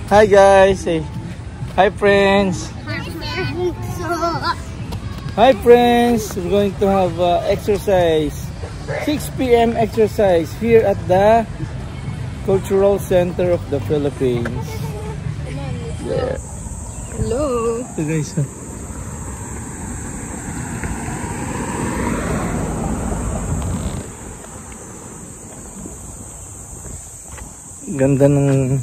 Hi guys. Say hi friends. Hi friends. We're going to have exercise. 6 p.m. exercise here at the Cultural Center of the Philippines. Yeah. Hello. So guys. Ganda ng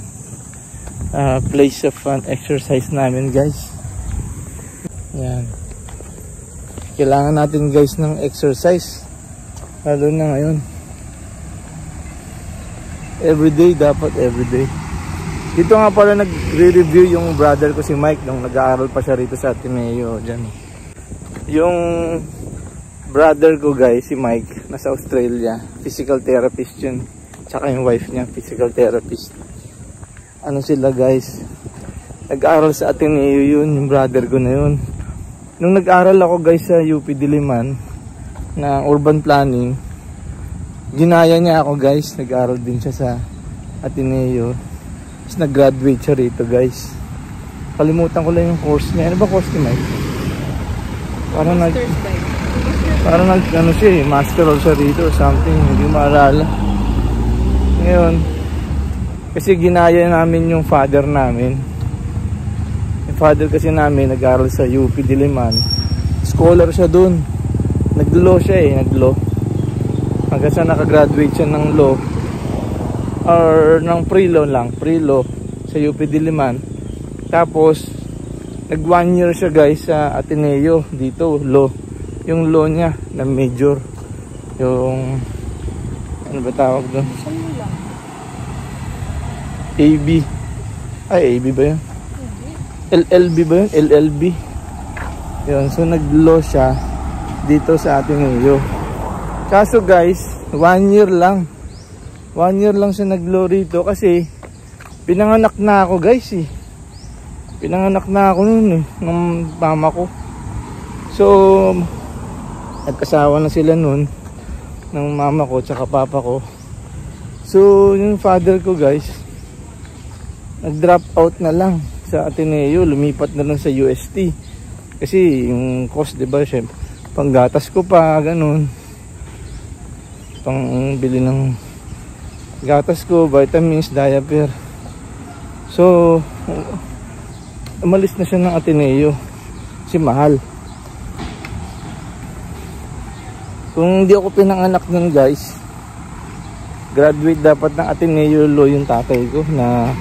place of exercise namin guys. Yan. Kailangan natin guys ng exercise. Lalo na ngayon. Everyday dapat, everyday. Dito nga pala nagre-review yung brother ko si Mike nung nag-aaral pa siya rito sa Ateneo. Diyan. Yung brother ko guys, si Mike, nasa Australia. Physical therapist yun. Tsaka yung wife niya, physical therapist. Ano sila guys? Nag-aaral sa Ateneo yun, yung brother ko na yun. Nung nag-aaral ako guys sa UP Diliman, na urban planning, ginaya niya ako guys. Nag-aaral din siya sa Ateneo. Tapos nag-graduate siya rito guys. Kalimutan ko lang yung course niya. Ano ba course ni Mike? Parang ano siya eh, master siya rito or something. Hindi maalala. Ngayon, kasi ginaya namin yung father namin. Yung father kasi namin nag-aaral sa UP Diliman. Scholar siya dun. Nag-law siya eh, nag-law. Hanggang sa nakagraduate siya ng law. Or ng pre-law lang, pre-law sa UP Diliman. Tapos, nag 1 year siya guys sa Ateneo dito, law. Yung law niya na major. Yung, ano ba tawag doon? AB. Ay, AB ba yun? LLB ba yun? LLB. Yun, so nag-law siya dito sa Ateneo. Kaso guys, 1 year lang. 1 year lang siya nag-law rito kasi pinanganak na ako guys eh. Pinanganak na ako noon eh, ng mama ko. So, nagkasawa na sila noon ng mama ko tsaka papa ko. So, yung father ko guys, nag-drop out na lang sa Ateneo, lumipat na lang sa UST. Kasi yung cost, 'di ba, syempre, panggatas ko pa ganun. Pang bili ng gatas ko, vitamins, diaper. So, umalis na siya ng Ateneo. Kasi mahal. Kung hindi ako pinanganak nun guys, graduate dapat ng Ateneo Law yung tatay ko na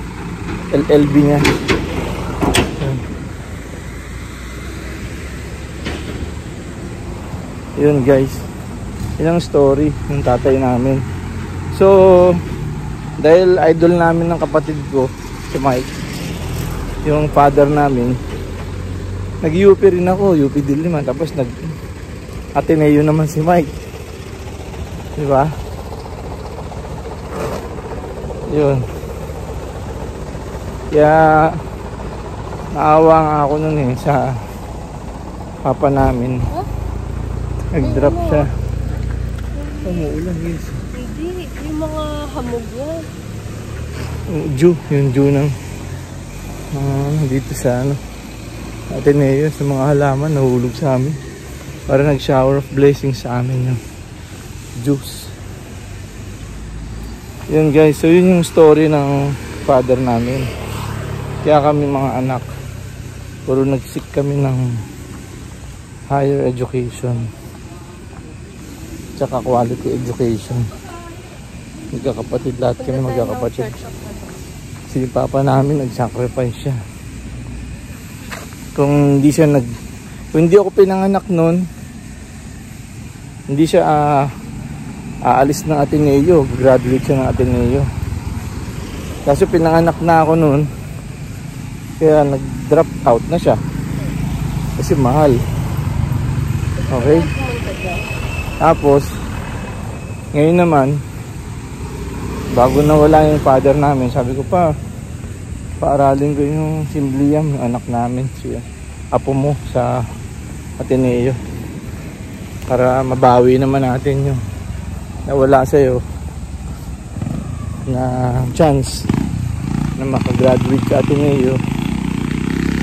LLB niya. Yun guys, yun ang story ng tatay namin. So, dahil idol namin ng kapatid ko, si Mike, yung father namin, nag-UP rin ako, UP Diliman. Tapos nag-Ateneo naman si Mike. Diba? Yun. Kaya naawa nga ako nun eh sa papa namin. Nag-drop siya. Umuulan guys. Hindi, yung mga hamog yan. Yung Jew ng dito sa ano, Ateneo, sa mga halaman nahulog sa amin. Para nag-shower of blessings sa amin yung juice. Yun guys, so yun yung story ng father namin. Kaya kami mga anak, puro nagsik kami ng higher education tsaka quality education. Magkakapatid lahat kami, magkakapatid. Si papa namin nag-sacrifice siya. Kung hindi ako pinanganak noon, hindi siya aalis ng Ateneo, graduate siya ng Ateneo. Kaso pinanganak na ako noon, kaya nag-drop out na siya. Kasi mahal. Okay? Tapos, ngayon naman, bago nawala yung father namin, sabi ko paaralin ko yung si Liam, yung anak namin, si apo mo sa Ateneo. Para mabawi naman natin yung nawala sa'yo na chance na makagraduate sa Ateneo.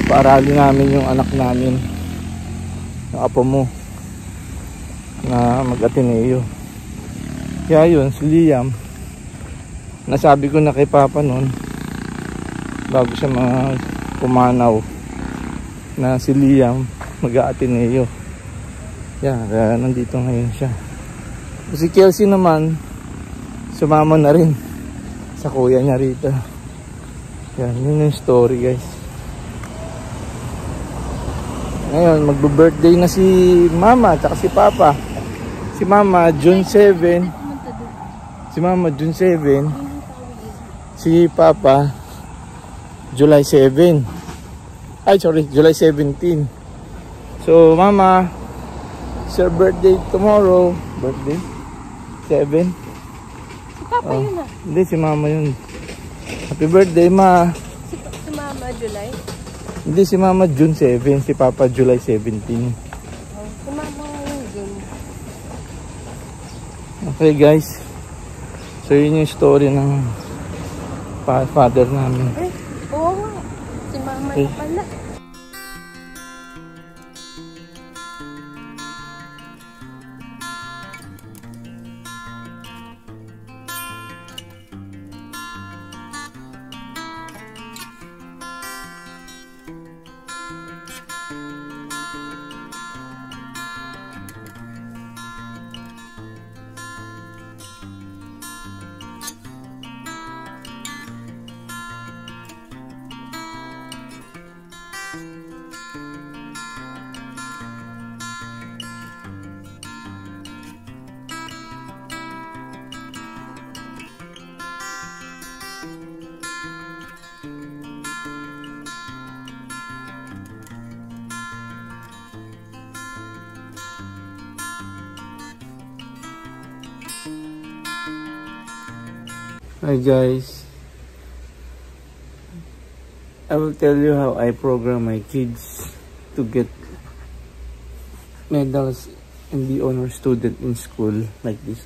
Paaralin namin yung anak namin, yung apo mo, na mag-Ateneo. Kaya yun, si Liam, nasabi ko na kay Papa noon bago siya pumanaw na si Liam mag-Ateneo. Yan, kaya nandito ngayon siya. Si Kelsey naman sumama na rin sa kuya niya rito. Yan, yun yung story, guys. Ngayon, magbe-birthday na si Mama at si Papa. Si Mama, June 7. Si Mama, June 7. Si Papa, July 7. Ay, sorry, July 17. So, Mama, it's your birthday tomorrow. Birthday? 7? Si Papa yun ah. Hindi, si Mama yun. Happy birthday, Ma. Si Mama, July? Hindi, si Mama June 7, si Papa July 17. Oh, si Mama yung June. Okay, guys. So, yun yung story ng father namin. Oo nga. Si Mama Okay. na pala. Hi guys, I will tell you how I program my kids to get medals and be honor student in school like this.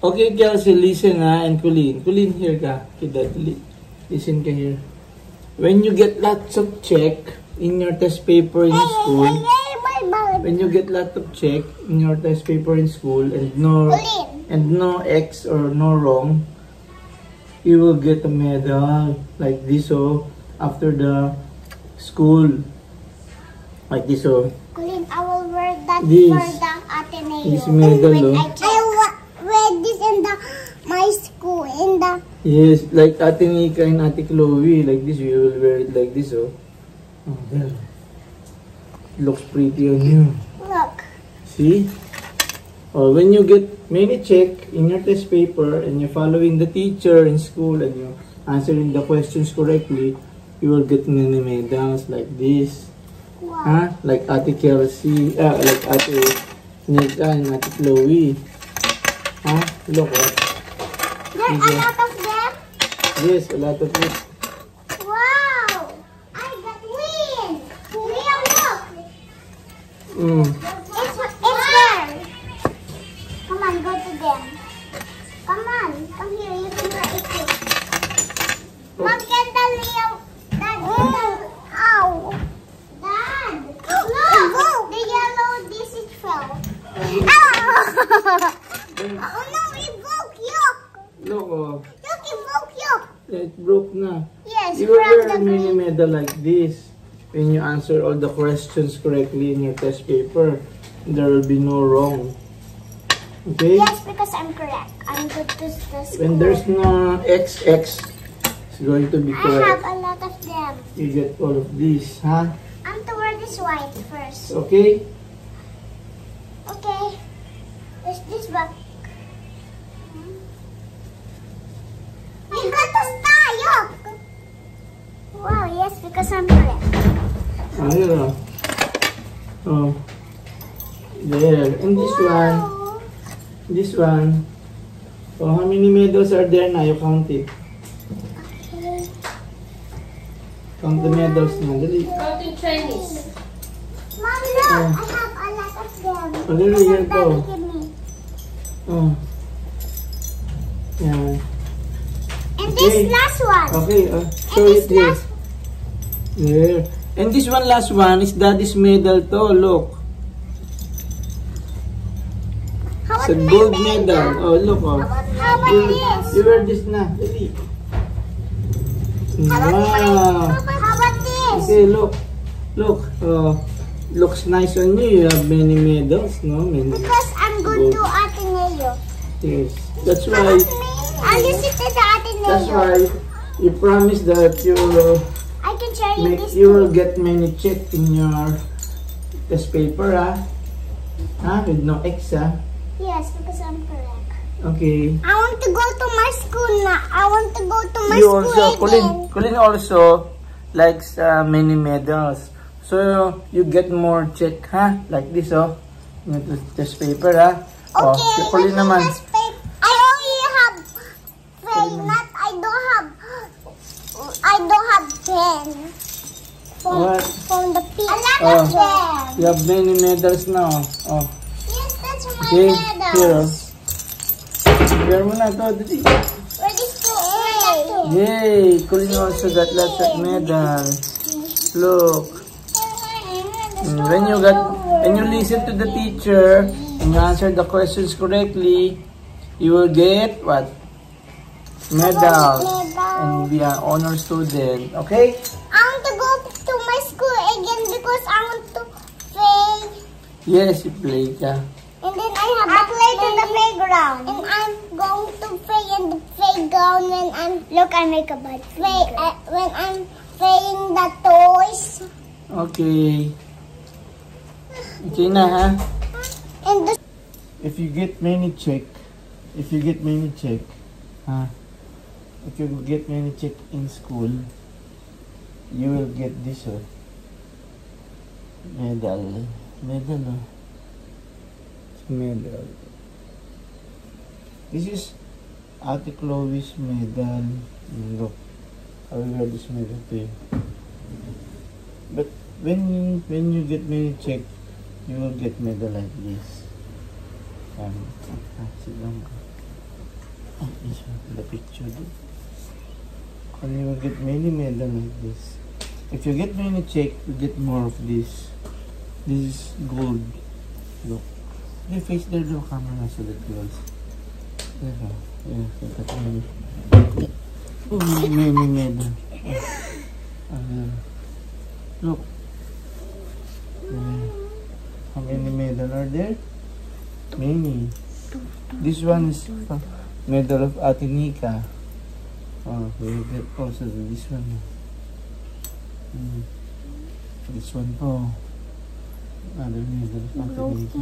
Okay, Kelsey, listen and Colleen, here ka. Listen ka here. When you get lots of check in your test paper in school, when you get lots of check in your test paper in school and no X or no wrong, you will get a medal like this. So after the school, like this. So Colleen, I will wear that this, for the Ateneo. this medal, I will wear this in my school in the. yes, like Ate Nika and Ate Chloe, like this. You will wear it like this. Oh, there. Looks pretty on you. Look. See? Or when you get many check in your test paper and you're following the teacher in school and you're answering the questions correctly, you will get many medals like this. Wow. Huh? Like Ate Kelsey, like Ate Nika and Ate Chloe. Huh? Look, what? There are a lot of them. Yes, a lot of it. Wow. I got win. Liam, look. It's there. Come on, go to them. Come on, come here. You can write it too. Mom, get the Liam. Dad, ow. Dad, look. The yellow, this is fell. Oh no, it broke. Yuck. Look, oh. Look, it broke. Yuck. It broke na. Yes, You will from wear a the mini medal like this when you answer all the questions correctly in your test paper. There will be no wrong. Okay? Yes, because I'm correct. I'm good to the school. When there's no XX, it's going to be I have correct. a lot of them. You get all of these, huh? I'm to wear this white first. Okay? Okay. There's this back. You got to style. Wow, yes, because I'm correct. Ah, here, oh. Oh. There. And this one. Wow. This one. Oh, how many medals are there now? You count it. Okay. Count the medals now. Dali. Count in Chinese. Mom, look. I have a lot of them. Oh, really? Here, Daddy, go. give me. Oh. Yeah. And Okay. This last one. Okay, show And it this here. last. There. And this one, last one, is daddy's medal to. Look. How It's a about my gold medal? medal. Oh, look, oh. How about this? You wear this na. Dali. How about Wow. How about this? Okay, look. Look. Looks nice on you. You have many medals, no? Many. Because I'm going to Ateneo. Yes. That's why. I'll use it at the Ateneo. That's why you promise that you will I can share you this. you will get many check in your test paper, with no X, Yes, because I'm correct. Okay. I want to go to my school now. I want to go to my You school also, again. Colleen also likes many medals. So you get more check, like this, in the test paper, Oh, Okay, si Colleen naman. I only have I don't have pen. What? From the pin. I Oh. love pen. You have many medals now. Oh. Yes, that's my Okay, medal. here. Share mo na ito, dali. Ready to play. Yay! Colleen also got lots of medals. Look. When you listen to the teacher and you answer the questions correctly, you will get what? Medals. And be an honor student. Okay? I want to go to my school again because I want to play. Yes, you play ka. And then I play to the playground. And I'm going to play in the playground when I make a bad play when I'm playing the toys. Okay. Okay na, ha? And the If you get many check in school, you will get this, medal. Medal. This is Ate Chloe's medal. Look, I will wear this medal to you. But when you get many check, you will get medal like this. Sit down. This one, the picture. And you will get many medal like this. If you get many check, you get more of this. This is gold. Look. You face there, the camera so that girls. There. Many medal. Look. How many medal are there? Many. This one is medal of Ate Nika. Oh, we will get also this one. This one, another medal of Ate Nika.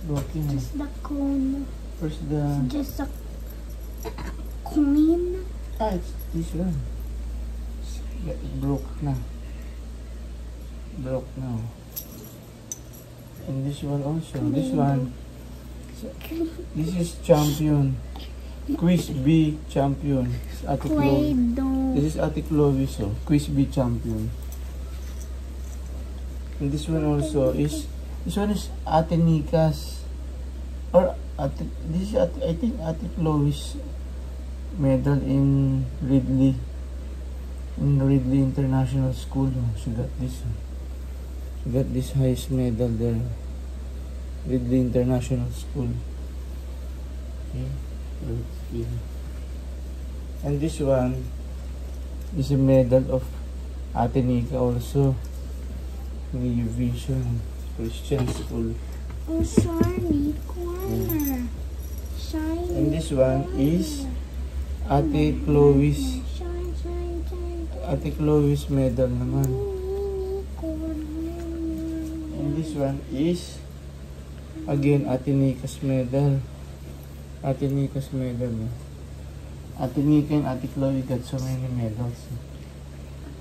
Broken. Just the cone. First the... Just a coin. It's this one. Broke now. And this one also. This one. This is champion. Quiz B champion. Ate Chloe. This is Ate Chloe, so Quiz B champion. And this one also is Ate Nika's, or this is I think Ate Chloe's medal in Ridley International School. She got this. She got this highest medal there. Ridley International School. Okay. And this one is a medal of Ate Nika also. New Vision Christian School. Oh, shiny corner. Shiny. And this one is Ate Chloe's. Ate Chloe's medal naman. And this one is again Ate Nika's medal. Ate Nika's medal. Ate Nika and Ate Chloe got so many medals.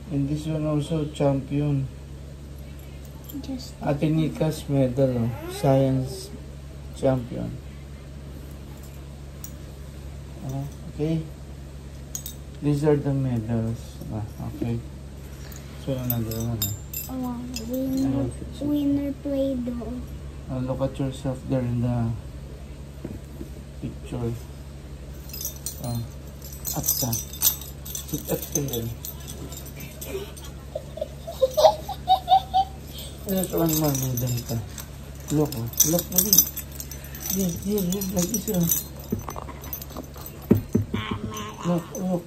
And this one also champion. Ate Nika's medal, science champion. Okay. These are the medals. Okay. So another one. Oh, winner Play-Doh. Look at yourself there in the picture. Atsa. Sit up ka yan. Ano ito ang mamagdan ka? Look, oh. Look mo din. Here, like this, oh. Look.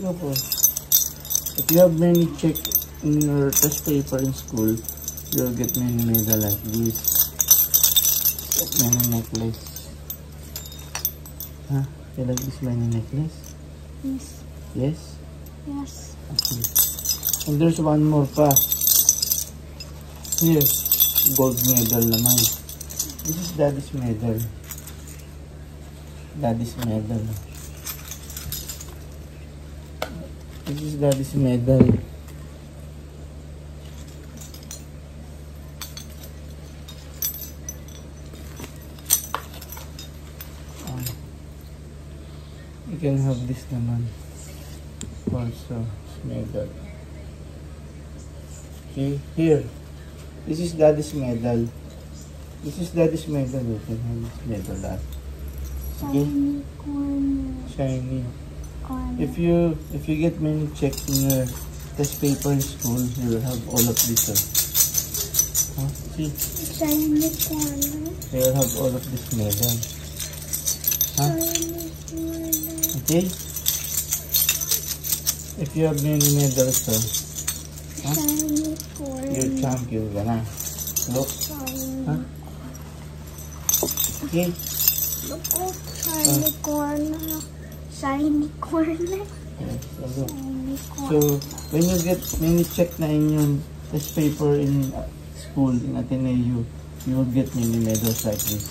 Look, oh. If you have many check in your test paper in school, you'll get many medal like this. Many necklace. Huh? You like this many necklace? Yes. Yes? Yes. Okay. And there's one more pa. Here. Gold medal naman. This is daddy's medal. Daddy's medal. This is daddy's medal. You can have this naman. Also, medal. Okay, here. This is daddy's medal. This is daddy's medal. You can have this medal. Okay? Shiny corner. Shiny. Corner. If you get many checks in your test paper in school, you will have all of this. Huh? See? Shiny corner. You will have all of this medal. Huh? Shiny corner. Okay? If you have many medals, huh? Shiny corner. You're champion ka na. Look. Shiny. Huh? Okay? Look, oh, shiny corner. Shiny corner. Yes, so look. Shiny corner. So, when you get many check na in your test paper in school, in Ateneo, you will get many medals like this.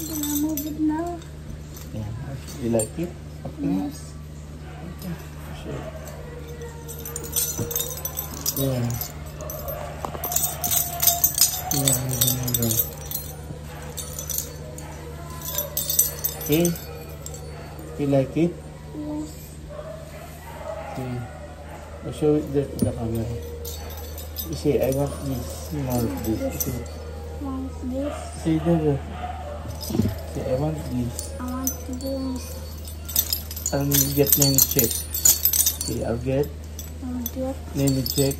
Can I move it now? Yeah. You like it? Okay. Yes. Okay. Sure. Yeah. Okay. You like it? Yes. Okay. I'll show it there to the camera. You say, I want this, more of this. Okay. Want this? Say there. Say, I want this. I want this. I'll get many check. Okay, I'll get I'll get many check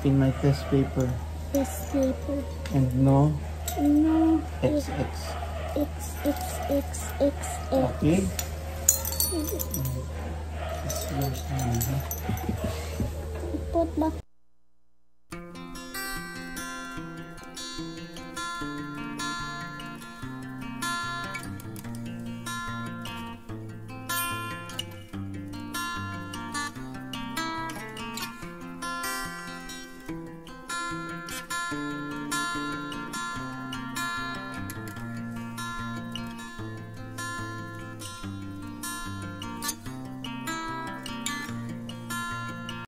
in my test paper. this paper. And no No. XX. X. Okay? It's yours now, huh? Put back